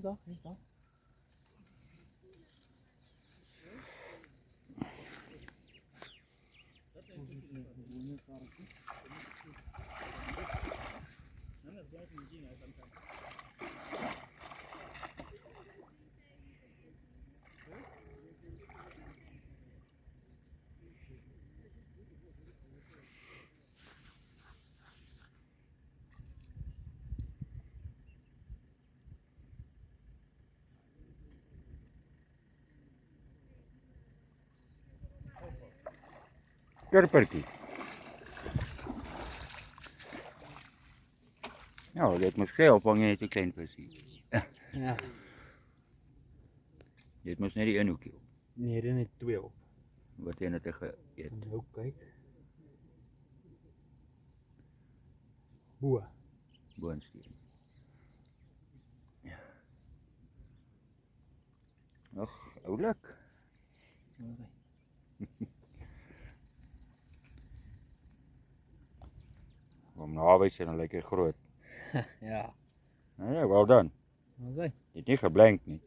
toch? Is toch? Kurpertjie. Nou, dit moet veel opvangen in te klein visie. Ja. Dit moet net die een hoekie op. Nee, er net 2 op. Wat jy net geëet. Nou kyk. Bo. Boonsteen. Ja. Ag, oulik. Wat is hy? Om naby sy dan lyk hy groot. Ja. Nou ja, well done. Wat is hy? Jy het nie geblank nie.